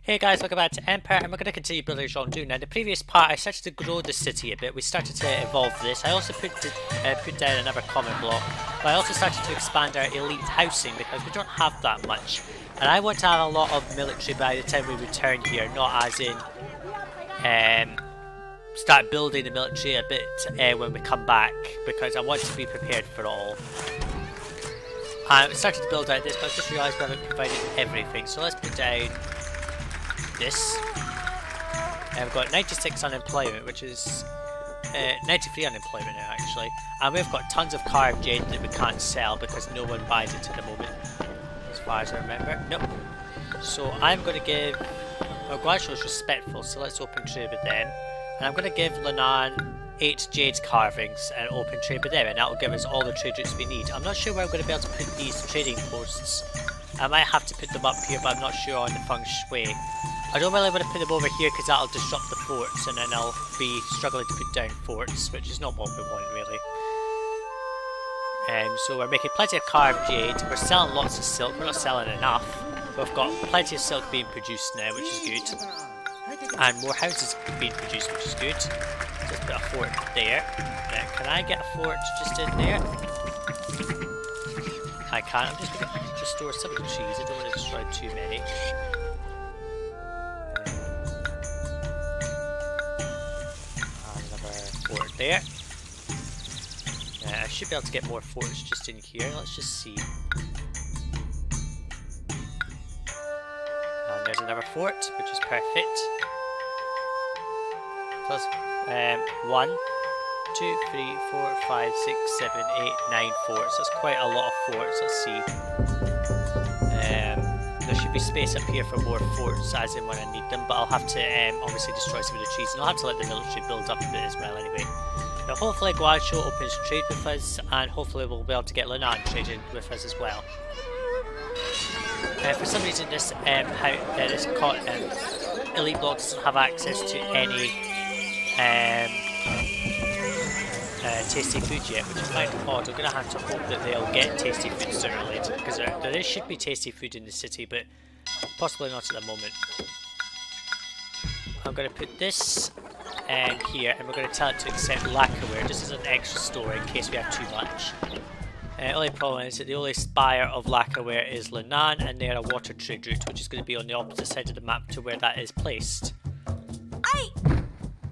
Hey guys, welcome back to Empire, and we're going to continue building Zhongdu. Now, in the previous part, I started to grow the city a bit. We started to evolve this. I also put down another common block, but I also started to expand our elite housing because we don't have that much. And I want to have a lot of military by the time we return here, not as in start building the military a bit when we come back, because I want to be prepared for it all. I started to build out this, but I just realised we haven't provided everything. So let's put down this. And we've got 96 unemployment, which is 93 unemployment now actually, and we've got tons of carved jade that we can't sell because no one buys it at the moment, as far as I remember. Nope. So I'm going to give Guangzhou is respectful, so let's open trade with them, and I'm going to give Lenan 8 jade carvings and open trade with them, and that will give us all the trade routes we need. I'm not sure where I'm going to be able to put these trading posts. I might have to put them up here, but I'm not sure on the feng shui. I don't really want to put them over here because that'll disrupt the forts, and then I'll be struggling to put down forts, which is not what we want really. So we're making plenty of carved jade. We're selling lots of silk. We're not selling enough. We've got plenty of silk being produced now, which is good. And more houses being produced, which is good. Let's put a fort there. Now, can I get a fort just in there? I can't. I'm just going to restore some of the trees. I don't want to destroy too many. Fort there. I should be able to get more forts just in here. Let's just see. And there's another fort, which is perfect. Plus 1, 2, 3, 4, 5, 6, 7, 8, 9 forts. That's quite a lot of forts. Let's see. There should be space up here for more forts as in when I need them, but I'll have to obviously destroy some of the trees, and I'll have to let the military build up a bit as well anyway. Now hopefully Guangzhou opens trade with us, and hopefully we'll be able to get Lenan trading with us as well. For some reason this elite block doesn't have access to any tasty food yet, which I find odd. I'm going to have to hope that they'll get tasty food sooner or later, because there should be tasty food in the city, but possibly not at the moment. I'm going to put this here, and we're going to tell it to accept lacquerware just as an extra store in case we have too much. The only problem is that the only buyer of lacquerware is Lenan, and they're a water trade route, which is going to be on the opposite side of the map to where that is placed.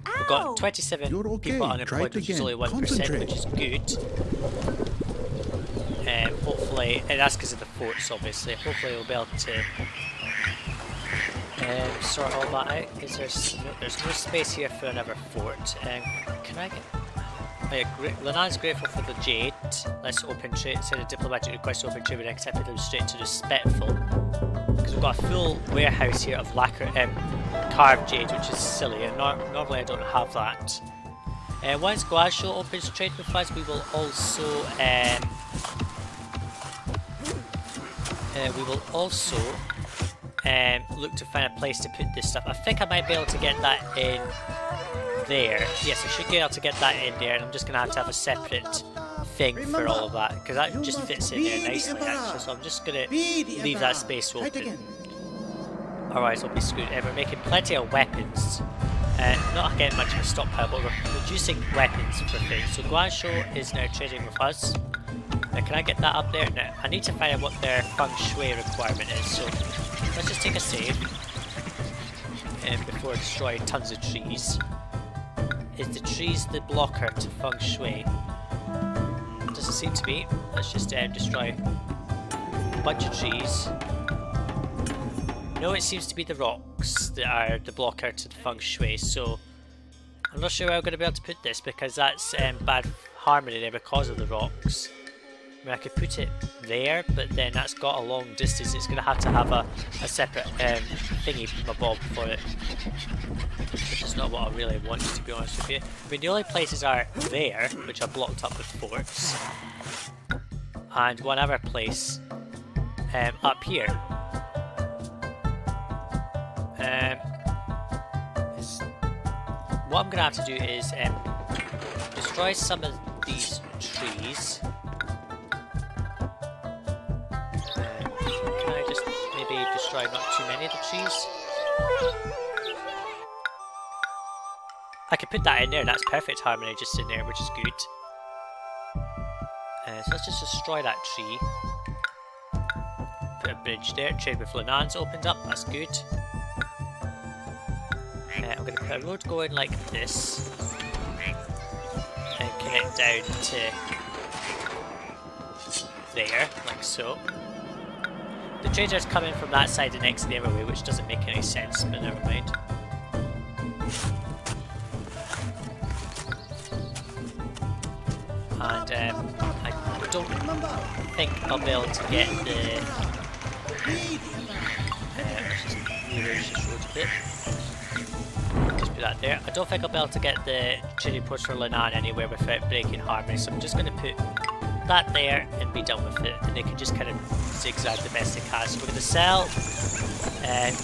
We've got 27 people unemployed, which is only 1%, which is good. Hopefully, and that's because of the forts obviously, hopefully we'll be able to sort all that out. There's no space here for another fort. Can I get... Oh yeah, Lenan's grateful for the jade. Let's open trade, send a diplomatic request to open trade and accept them straight to respectful. Because we've got a full warehouse here of carved jade, which is silly, and normally I don't have that. Once Guangzhou opens trade with us, we will also look to find a place to put this stuff. I think I might be able to get that in there. Yes, I should be able to get that in there, and I'm just going to have a separate thing for all of that, because that just fits in there nicely actually, so I'm just going to leave that space open. Otherwise I'll be screwed. We're making plenty of weapons. Not getting much of a stockpile, but we're producing weapons for things. So Guangzhou is now trading with us. Now can I get that up there? Now I need to find out what their feng shui requirement is, so let's just take a save before destroying tons of trees. Is the trees the blocker to feng shui? Doesn't seem to be. Let's just destroy a bunch of trees. No, it seems to be the rocks that are the blocker to the feng shui, so I'm not sure where I'm going to be able to put this, because that's bad harmony there because of the rocks. I mean, I could put it there, but then that's got a long distance. It's going to have a separate thingy bob for it, which is not what I really want, to be honest with you. I mean, the only places are there, which are blocked up with forts, and one other place up here. What I'm going to have to do is destroy some of these trees. Can I just maybe destroy not too many of the trees? I could put that in there, that's perfect harmony just in there, which is good. So let's just destroy that tree. Put a bridge there, trade with Lanan's opened up, that's good. I'm going to put a road going like this. And connect down to there, like so. The traders come in from that side and exit the other way, which doesn't make any sense, but never mind. And I don't think I'll be able to get the... let's just rearrange this road a bit. Just put that there. I don't think I'll be able to get the trading post for Lanan anywhere without breaking harmony, so I'm just going to put that there and be done with it, and they can just kind of zigzag the best they can. So we're going to sell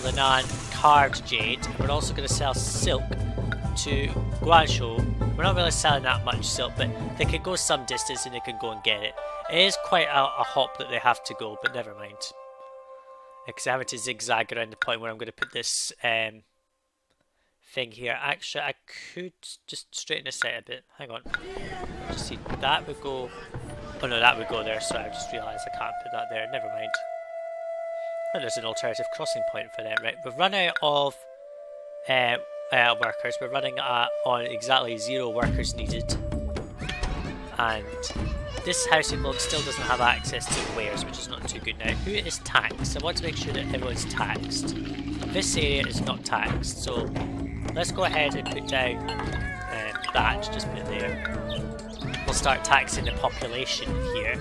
Lanan carved jade, and we're also going to sell silk to Guangzhou. We're not really selling that much silk, but they can go some distance and they can go and get it. It is quite a hop that they have to go, but never mind. Because I have to zigzag around the point where I'm going to put this thing here. Actually, I could just straighten this out a bit. Hang on. Just see, that would go... Oh no, that would go there. Sorry, I just realised I can't put that there. Never mind. Oh, there's an alternative crossing point for them. Right, we've run out of workers. We're running on exactly 0 workers needed. And this housing block still doesn't have access to wares, which is not too good now. Who is taxed? I want to make sure that everyone's taxed. This area is not taxed, so let's go ahead and put down that, just put it there. We'll start taxing the population here.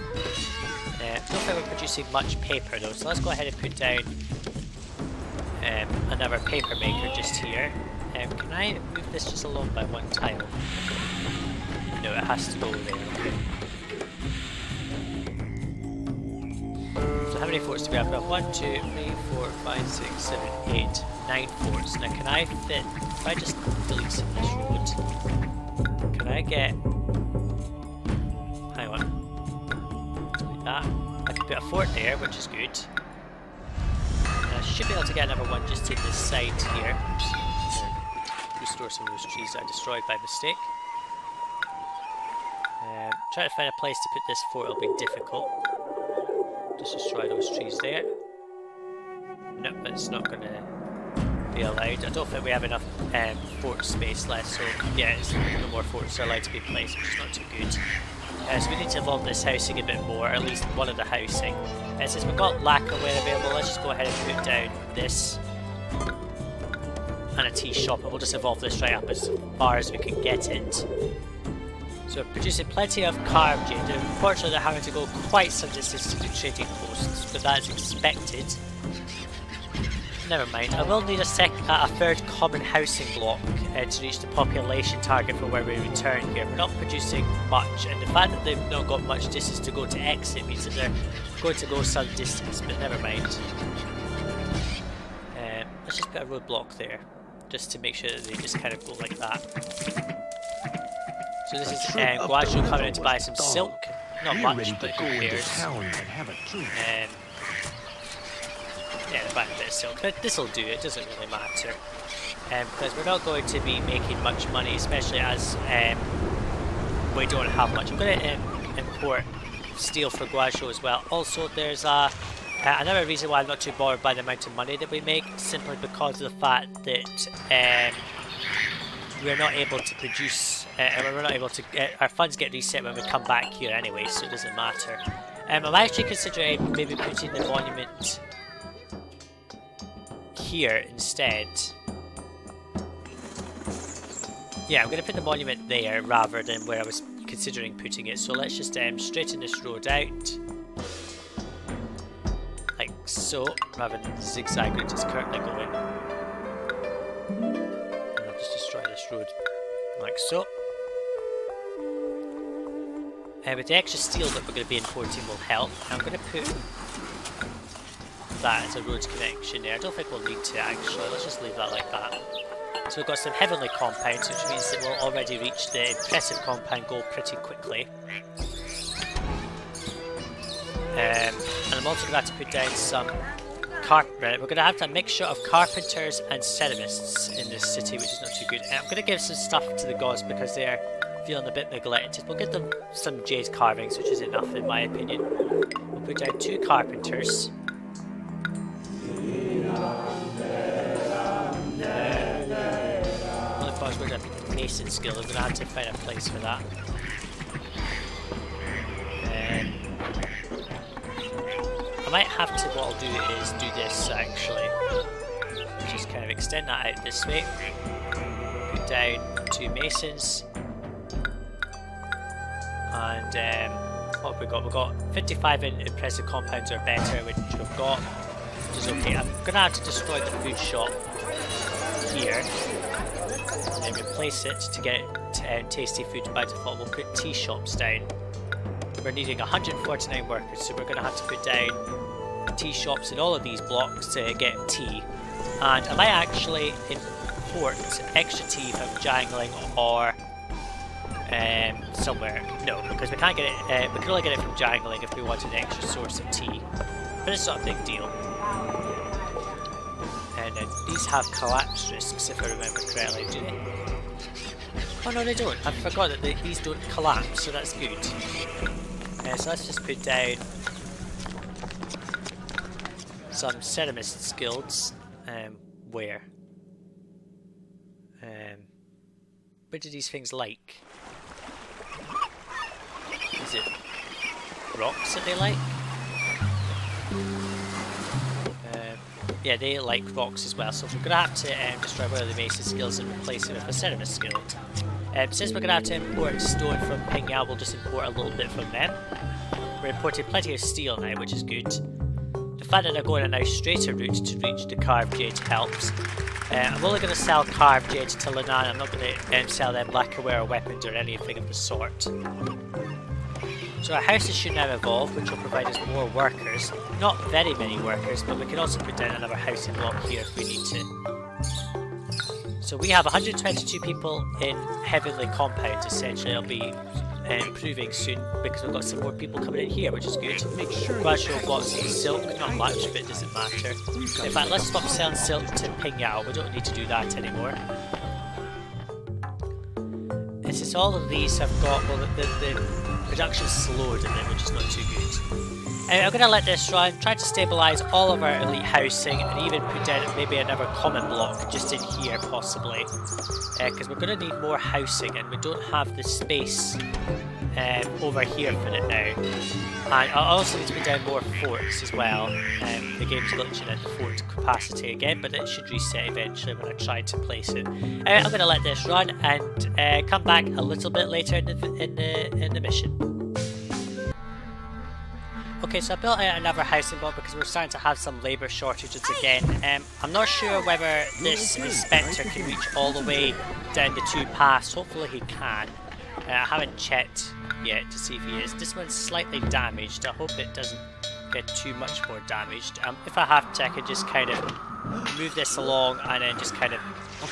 I don't think we're producing much paper though, so let's go ahead and put down another paper maker just here. Can I move this just along by 1 tile? No, it has to go there. Okay. So how many forts do we have? We have 1, 2, 3, 4, 5, 6, 7, 8, 9 forts. Now can I fit, if I just delete some of this road, can I get, hang on, delete that. I can put a fort there, which is good. And I should be able to get another one just to this side here. Restore some of those trees that I destroyed by mistake. Trying to find a place to put this fort will be difficult. Just destroy those trees there. Nope, it's not going to be allowed. I don't think we have enough fort space left, so yeah, no more forts are allowed to be placed, which is not too good. So we need to evolve this housing a bit more, or at least one of the housing. Since we've got lacquerware available, let's just go ahead and put down this and a tea shop, and we'll just evolve this right up as far as we can get it. So we're producing plenty of carved jade. Unfortunately, they're having to go quite some distance to do trading posts, but that is expected. Never mind. I will need a third common housing block to reach the population target for where we return here. We're not producing much, and the fact that they've not got much distance to go to exit means that they're going to go some distance, but never mind. Let's just put a roadblock there, just to make sure that they just kind of go like that. So this is Guangzhou coming in to buy some silk. Not much, but who cares? Yeah, they're buying a bit of silk. But this will do, it doesn't really matter. Because we're not going to be making much money, especially as we don't have much. I'm going to import steel for Guangzhou as well. Also, there's another reason why I'm not too bothered by the amount of money that we make, simply because of the fact that we're not able to produce, we're not able to get, our funds get reset when we come back here anyway, so it doesn't matter. I'm actually considering maybe putting the monument here instead. Yeah, I'm going to put the monument there rather than where I was considering putting it, so let's just straighten this road out. Like so, rather than zigzag which is currently going. Just destroy this road like so. With the extra steel that we're going to be importing will help. I'm going to put that as a road connection there. I don't think we'll need to actually, let's just leave that like that. So we've got some heavenly compounds, which means that we'll already reach the impressive compound goal pretty quickly. And I'm also going to have to put down some we're gonna have a mixture of carpenters and ceramists in this city, which is not too good. I'm gonna give some stuff to the gods because they're feeling a bit neglected. We'll give them some jade carvings, which is enough in my opinion. We'll put down 2 carpenters. Only problem is where's a mason skill. I'm gonna have to find a place for that. I might have to, what I'll do is do this actually. Just kind of extend that out this way. Put down 2 masons. And what have we got? We've got 55 in impressive compounds or better, which we've got, which is okay. I'm going to have to destroy the food shop here. And then replace it to get tasty food by default. We'll put tea shops down. We're needing 149 workers, so we're going to have to put down tea shops in all of these blocks to get tea. And I might actually import extra tea from Jangling or somewhere. No, because we can't get it. We can only get it from Jangling if we want an extra source of tea. But it's not a big deal. And these have collapse risks, if I remember correctly, do they? Oh no, they don't. I forgot that these don't collapse, so that's good. So let's just put down some ceramist guilds. Where do these things like? Is it rocks that they like? Yeah, they like rocks as well, so we're going to have to destroy one of the mason skills and replace it with a ceramist guild. Since we're going to have to import stone from Pingyao, we'll just import a little bit from them. We're importing plenty of steel now, which is good. The fact that they're going a nice straighter route to reach the carved jade helps. I'm only going to sell carved jade to Linan. I'm not going to sell them lacquerware or weapons or anything of the sort. So our houses should now evolve, which will provide us more workers. Not very many workers, but we can also put down another housing block here if we need to. So we have 122 people in Heavenly Compound, essentially. It'll be improving soon because we've got some more people coming in here, which is good. Gradual blocks of silk, not much, but it doesn't matter. In fact, let's stop selling silk to Pingyao. We don't need to do that anymore. It's just all of these have got, well, the production's slowed in them, which is not too good. I'm going to let this run, try to stabilise all of our elite housing and even put down maybe another common block just in here possibly, because we're going to need more housing and we don't have the space over here for it now. And I also need to put down more forts as well. The game's glitching at the fort capacity again, but it should reset eventually when I try to place it. I'm going to let this run and come back a little bit later in the mission. Okay, so I built out another housing block because we're starting to have some labour shortages again. I'm not sure whether this inspector can reach all the way down the 2 paths. Hopefully he can. I haven't checked yet to see if he is. This one's slightly damaged. I hope it doesn't get too much more damaged. If I have to, I can just kind of move this along and then just kind of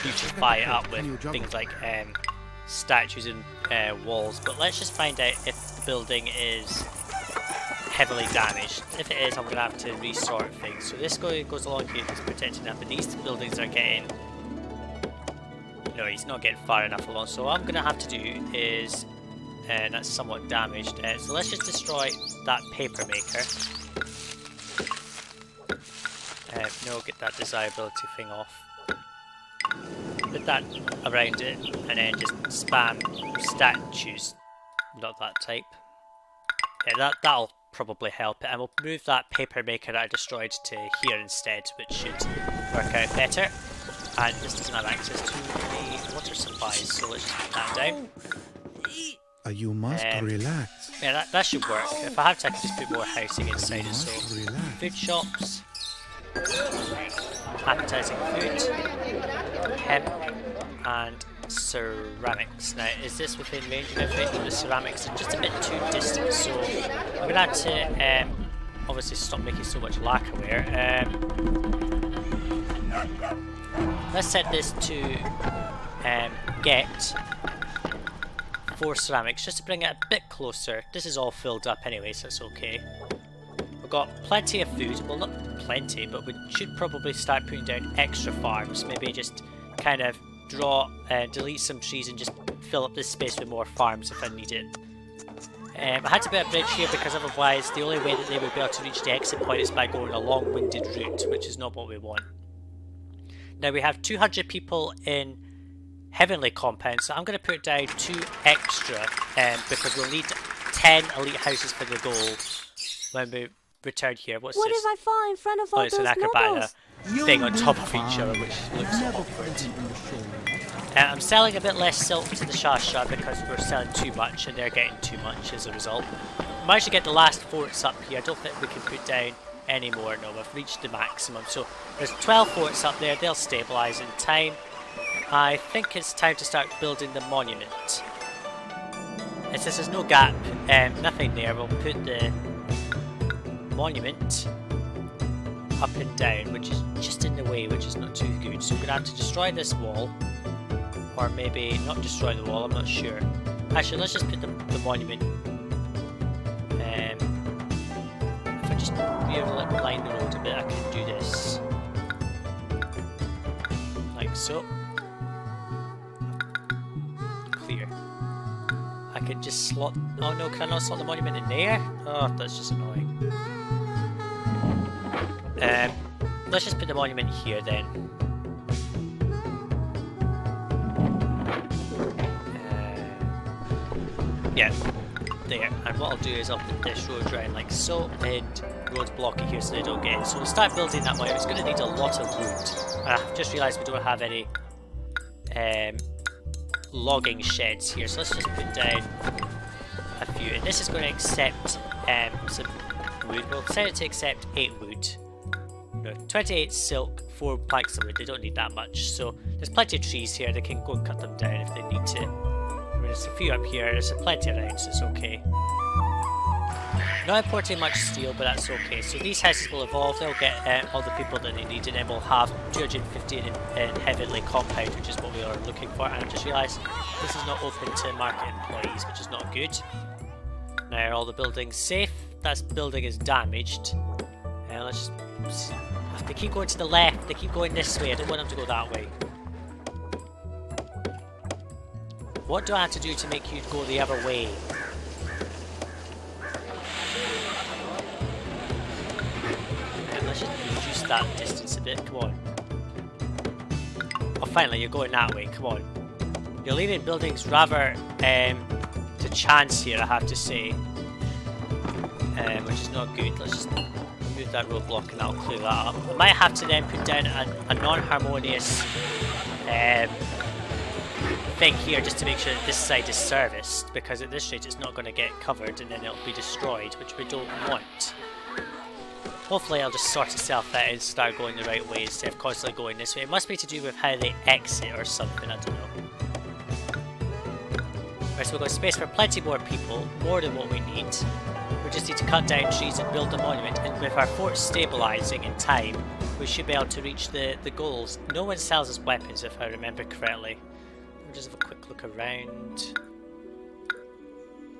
beautify it up with things like statues and walls. But let's just find out if the building is heavily damaged. If it is, I'm going to have to resort things. So this goes along here, it's protecting that, but these buildings are getting... No, he's not getting far enough along. So what I'm going to have to do is... that's somewhat damaged. So let's just destroy that paper maker. No, get that desirability thing off. Put that around it, and then just spam statues. Not that type. Yeah, that'll probably help it, and we'll move that paper maker that I destroyed to here instead, which should work out better. And this doesn't have access to the water supplies, so let's just put that down. You must relax. Yeah, that should work. If I have to, I can just put more housing inside it. So food shops, appetizing food, hemp, and ceramics. Now, is this within range of everything? The ceramics are just a bit too distant, so I'm gonna have to obviously stop making so much lacquerware. Let's set this to get 4 ceramics just to bring it a bit closer. This is all filled up anyway, so it's okay. We've got plenty of food. Well, not plenty, but we should probably start putting down extra farms. Maybe just kind of delete some trees and just fill up this space with more farms if I need it. I had to put a bridge here because otherwise the only way that they would be able to reach the exit point is by going a long-winded route, which is not what we want. Now we have 200 people in Heavenly Compound, so I'm going to put down 2 extra because we'll need 10 elite houses for the goal when we return here. What's what this? What if I fall in front of all Oh, it's those an acrobata nobles? thing on top of each other, which looks awkward. I'm selling a bit less silk to the xia-xia because we're selling too much and they're getting too much as a result. We managed to get the last forts up here. I don't think we can put down any more. No, we've reached the maximum. So there's 12 forts up there. They'll stabilise in time. I think it's time to start building the monument. And since there's no gap, nothing there, we'll put the monument up and down, which is just in the way, which is not too good. So we're going to have to destroy this wall. Or maybe not destroy the wall, I'm not sure. Actually, let's just put the monument. If I just line the road a bit, I can do this. Like so. Clear. I can just slot... Oh no, can I not slot the monument in there? Oh, that's just annoying. Let's just put the monument here then. Yeah, there. And what I'll do is I'll put this road round like so, and roads blocky here so they don't get in. So we'll start building that monument. It's going to need a lot of wood. And I've just realised we don't have any logging sheds here. So let's just put down a few. And this is going to accept some wood. We'll set it to accept 8 wood. No, 28 silk, 4 planks of wood. They don't need that much. So there's plenty of trees here. They can go and cut them down if they need to. There's a few up here, there's plenty around, so it's okay. Not importing much steel, but that's okay. So these houses will evolve, they'll get all the people that they need, and then we'll have 250 in Heavenly Compound, which is what we are looking for. And I just realised this is not open to market employees, which is not good. Now are all the buildings safe? That building is damaged. Let's just... They keep going to the left, they keep going this way, I don't want them to go that way. What do I have to do to make you go the other way? Let's just reduce that distance a bit, come on. Oh, finally, you're going that way, come on. You're leaving buildings rather to chance here, I have to say. Which is not good. Let's just move that roadblock and that'll clear that up. I might have to then put down a non-harmonious thing here just to make sure that this side is serviced, because at this rate it's not going to get covered and then it'll be destroyed, which we don't want. Hopefully it'll just sort itself out and start going the right way instead of constantly going this way. It must be to do with how they exit or something, I don't know. Right, so we've got space for plenty more people, more than what we need. We just need to cut down trees and build the monument, and with our fort stabilising in time, we should be able to reach the goals. No one sells us weapons if I remember correctly. Just have a quick look around.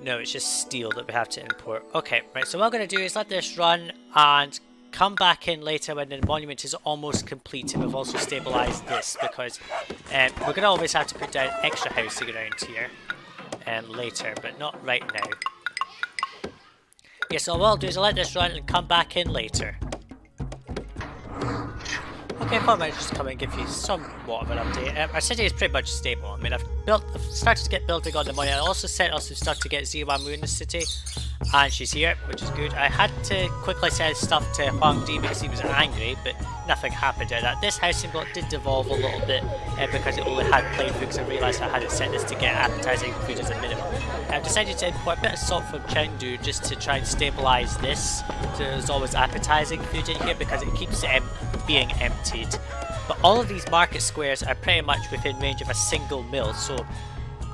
No, it's just steel that we have to import. Okay, right, so what I'm going to do is let this run and come back in later when the monument is almost complete, and we've also stabilised this because we're going to always have to put down extra housing around here later, but not right now. Yeah, so what I'll do is I'll let this run and come back in later. Okay, I thought I might just come and give you somewhat of an update. Our city is pretty much stable. I mean, I've started to get building on the money. I also sent us to start to get Ziwamu in the city, and she's here, which is good. I had to quickly send stuff to Huangdi because he was angry, but nothing happened out of that. This housing block did devolve a little bit because it only had plain food, because I realised I hadn't set this to get appetising food as a minimum. I've decided to import a bit of salt from Chengdu just to try and stabilise this, so there's always appetising food in here because it keeps it being emptied. But all of these market squares are pretty much within range of a single mill, so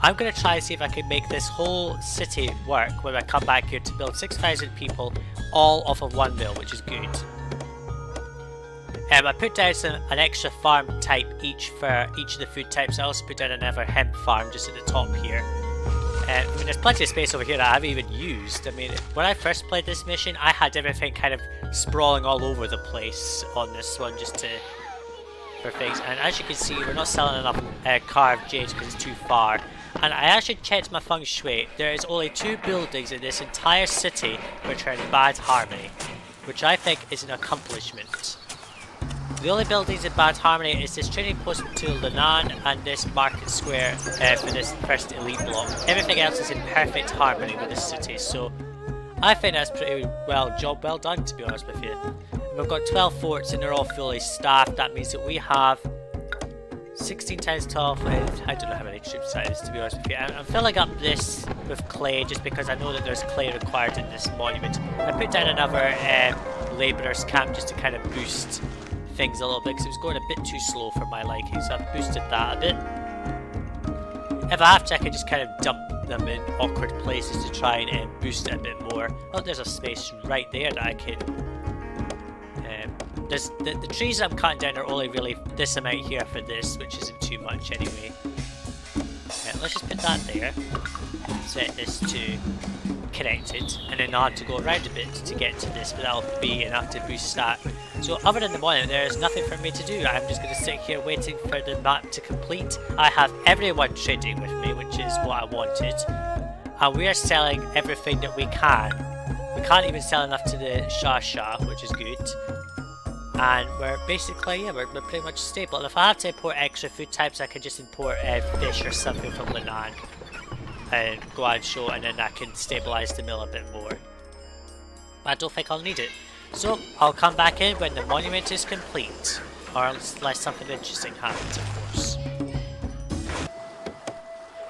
I'm going to try and see if I can make this whole city work when I come back here to build 6,000 people all off of one mill, which is good. I put down an extra farm type each for each of the food types. I also put down another hemp farm just at the top here. I mean, there's plenty of space over here that I haven't even used. I mean, when I first played this mission, I had everything kind of sprawling all over the place on this one just to... for things. And as you can see, we're not selling enough carved jade because it's too far. And I actually checked my feng shui. There is only 2 buildings in this entire city which are in bad harmony, which I think is an accomplishment. The only buildings in bad harmony is this trading post to Linan and this market square for this first elite block. Everything else is in perfect harmony with the city, so I think that's pretty job well done, to be honest with you. And we've got 12 forts and they're all fully staffed. That means that we have 16 times 12, I don't know how many troops that is, to be honest with you. I'm filling up this with clay just because I know that there's clay required in this monument. I put down another labourers camp just to kind of boost things a little bit because it was going a bit too slow for my liking, so I've boosted that a bit. If I have to, I can just kind of dump them in awkward places to try and boost it a bit more. Oh, there's a space right there that I can... the trees I'm cutting down are only really this amount here for this, which isn't too much anyway. Let's just put that there. Set this to connected, and then I'll have to go around a bit to get to this, but that'll be enough to boost that. So other than the monument, there's nothing for me to do. I'm just going to sit here waiting for the map to complete. I have everyone trading with me, which is what I wanted, and we are selling everything that we can. We can't even sell enough to the xia-xia, which is good. And we're basically, we're pretty much stable. And if I have to import extra food types, I can just import fish or something from Linan and go out and show, and then I can stabilize the mill a bit more. But I don't think I'll need it. So I'll come back in when the monument is complete, or unless something interesting happens, of course.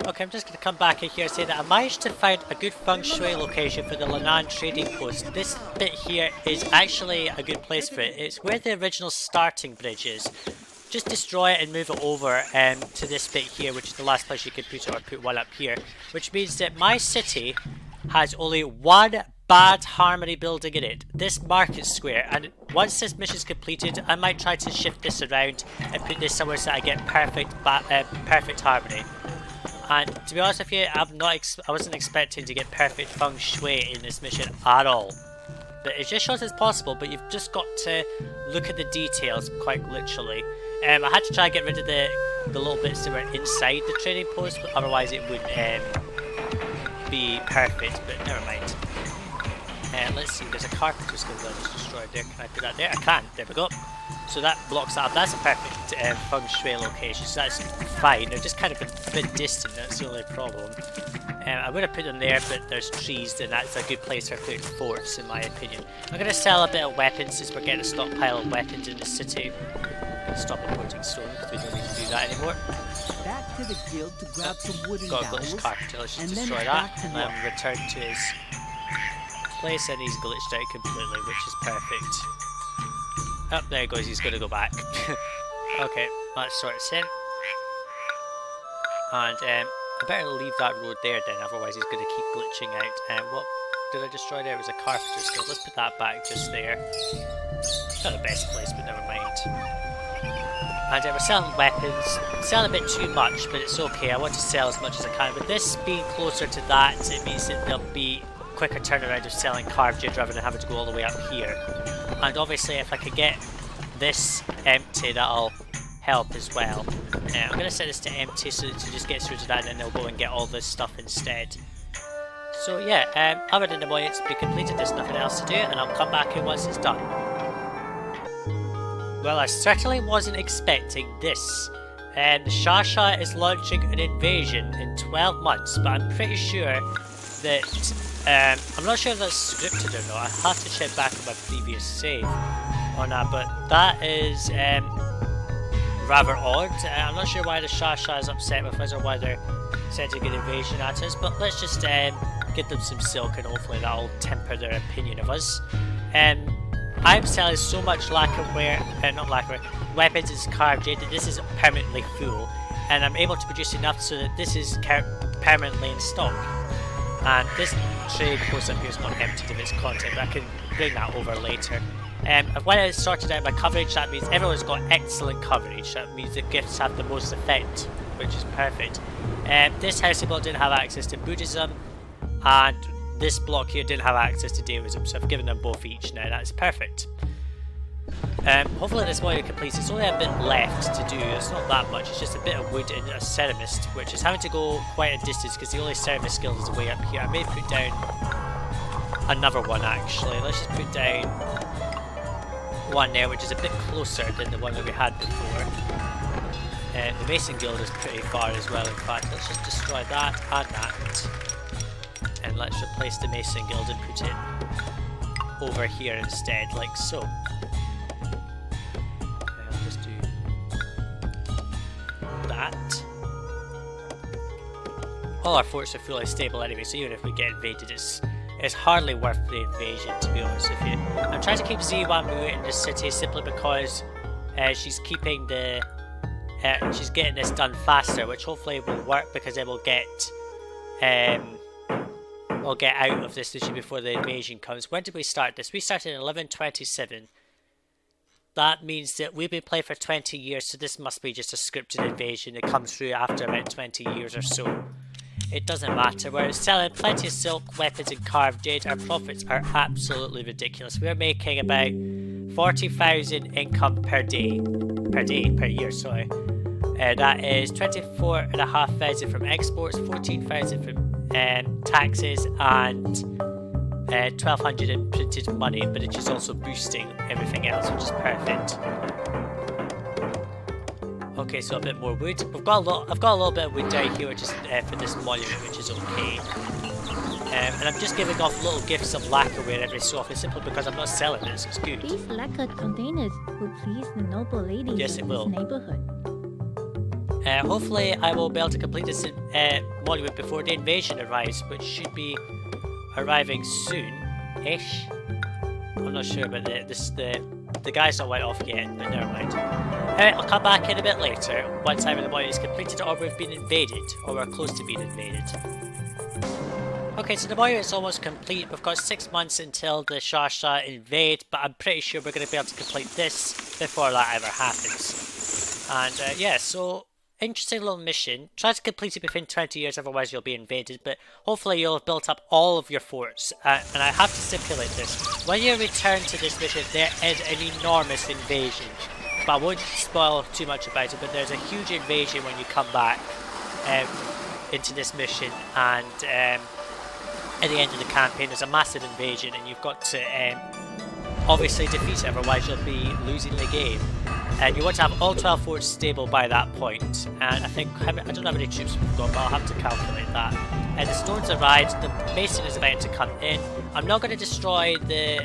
Okay, I'm just going to come back in here and say that I managed to find a good feng shui location for the Linan trading post. This bit here is actually a good place for it. It's where the original starting bridge is. Just destroy it and move it over to this bit here, which is the last place you could put it, or put one up here. Which means that my city has only one bad harmony building in it. This market square. And once this mission is completed, I might try to shift this around and put this somewhere so I get perfect harmony. And to be honest with you, I wasn't expecting to get perfect feng shui in this mission at all. But it just shows it's possible, but you've just got to look at the details quite literally. I had to try and get rid of the little bits that were inside the trading post, but otherwise it would be perfect, but never mind. Let's see, there's a carpenter skill that I just destroyed there. Can I put that there? I can, there we go. So that blocks that up. That's a perfect feng shui location, so that's fine. They're just kind of a bit distant, that's the only problem. I would have put them there, but there's trees, and that's a good place for putting forts, in my opinion. I'm going to sell a bit of weapons since we're getting a stockpile of weapons in the city. Stop importing stone because we don't need to do that anymore. Back to the guild to grab some wooden got a glitched carpenter, let's just destroy that, and then return to his place, and he's glitched out completely, which is perfect. Oh, there he goes, he's going to go back. Okay, let's sort this in. And I better leave that road there then, otherwise he's going to keep glitching out. What did I destroy there? It was a carpenter's guild. Let's put that back just there. Not the best place, but never mind. And we're selling weapons. Selling a bit too much, but it's okay. I want to sell as much as I can. With this being closer to that, it means that there'll be quicker turnaround of selling carved jade rather than having to go all the way up here. And obviously if I could get this empty, that'll help as well. I'm going to set this to empty so that it just gets through to that, and then they'll go and get all this stuff instead. So yeah, other than the monument to be completed, there's nothing else to do, and I'll come back in once it's done. Well, I certainly wasn't expecting this. The xia-xia is launching an invasion in 12 months, but I'm pretty sure that... I'm not sure if that's scripted or not. I have to check back on my previous save on that, but that is rather odd. I'm not sure why the xia-xia is upset with us or why they're sending an invasion at us, but let's just give them some silk and hopefully that'll temper their opinion of us. I'm selling so much weapons and carved jade that this is permanently full, and I'm able to produce enough so that this is permanently in stock. And this trade post up here is not emptied of its content, but I can bring that over later. When I sorted out my coverage, that means everyone's got excellent coverage. That means the gifts have the most effect which is perfect. This house I built didn't have access to Buddhism, and this block here didn't have access to Daoism, so I've given them both each now. That's perfect. Hopefully this module completes. It's only a bit left to do. It's not that much. It's just a bit of wood and a ceramist, which is having to go quite a distance because the only ceramist skill is way up here. I may put down another one actually. Let's just put down one there, which is a bit closer than the one that we had before. The Mason Guild is pretty far as well. In fact, let's just destroy that and that, and let's replace the Mason Guild and put it over here instead, like so. All our forts are fully stable anyway, so even if we get invaded, it's hardly worth the invasion, to be honest with you. I'm trying to keep Zhongdu in the city simply because she's keeping the she's getting this done faster, which hopefully will work because then we'll get out of this city before the invasion comes. When did we start this? We started in 1127. That means that we've been playing for 20 years, so this must be just a scripted invasion that comes through after about 20 years or so. It doesn't matter. We're selling plenty of silk, weapons and carved jade. Our profits are absolutely ridiculous. We're making about 40,000 income per year, sorry. That is 24,500 from exports, 14,000 from taxes, and 1,200 in printed money, but it's just also boosting everything else, which is perfect. Okay, so a bit more wood. I've got a little bit of wood down here, which is for this monument, which is okay. And I'm just giving off little gifts of lacquerware every so often, simply because I'm not selling it, so it's good. These lacquered containers will please the noble ladies yes, it of will. this neighborhood. Hopefully I will be able to complete this monument before the invasion arrives, which should be arriving soon-ish. I'm not sure about the guy's not went off yet, but never mind. I'll come back in a bit later, once either the monument is completed or we've been invaded, or we're close to being invaded. Okay, so the monument is almost complete. We've got 6 months until the xia-xia invade, but I'm pretty sure we're going to be able to complete this before that ever happens. And yeah, so interesting little mission. Try to complete it within 20 years, otherwise you'll be invaded, but hopefully you'll have built up all of your forts. And I have to stipulate this. When you return to this mission, there is an enormous invasion. But I won't spoil too much about it, but there's a huge invasion when you come back into this mission, and at the end of the campaign there's a massive invasion and you've got to obviously defeat it, otherwise you'll be losing the game. And you want to have all 12 forts stable by that point. And I think, I don't know how many troops we've got, but I'll have to calculate that. And the stones arrived, the mason is about to come in. I'm not going to destroy the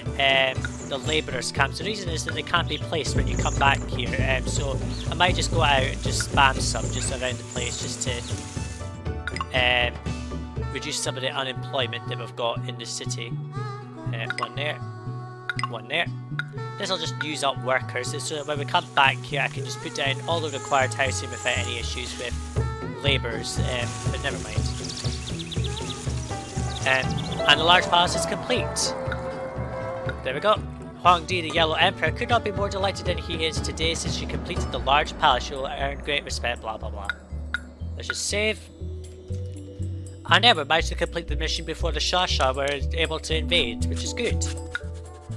labourers' camps. The reason is that they can't be placed when you come back here. So I might just go out and just spam some just around the place just to reduce some of the unemployment that we've got in the city. One there, one there. This will just use up workers, so that when we come back here I can just put down all the required housing without any issues with labourers, but never mind. And the large palace is complete. There we go. Huangdi, the Yellow Emperor, could not be more delighted than he is today since she completed the large palace. She will earn great respect, blah blah blah. Let's just save. And yeah, we managed to complete the mission before the xia-xia were able to invade, which is good.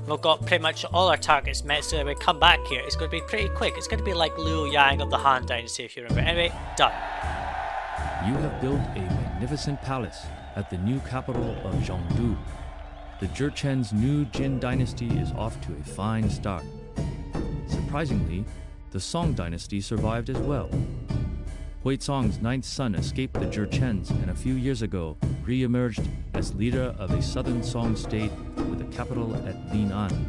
We've got pretty much all our targets met, so when we come back here, it's going to be pretty quick. It's going to be like Liu Yang of the Han Dynasty, if you remember. Anyway, done. You have built a magnificent palace at the new capital of Zhongdu. The Jurchen's new Jin dynasty is off to a fine start. Surprisingly, the Song dynasty survived as well. Huizong's ninth son escaped the Jurchens and a few years ago re-emerged as leader of a southern Song state with a capital at Lin'an.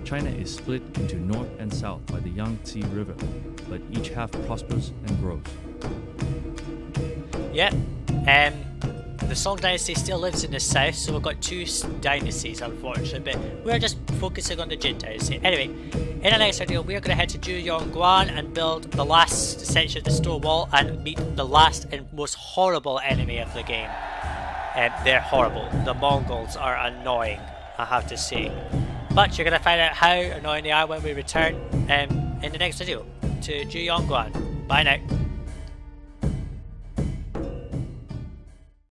China is split into north and south by the Yangtze River, but each half prospers and grows. Yep, the Song dynasty still lives in the south, so we've got two dynasties unfortunately, but we're just focusing on the Jin dynasty. Anyway, in the next video we're going to head to Zhongdu and build the last section of the store wall and meet the last and most horrible enemy of the game. They're horrible. The Mongols are annoying, I have to say. But you're going to find out how annoying they are when we return in the next video to Zhongdu. Bye now.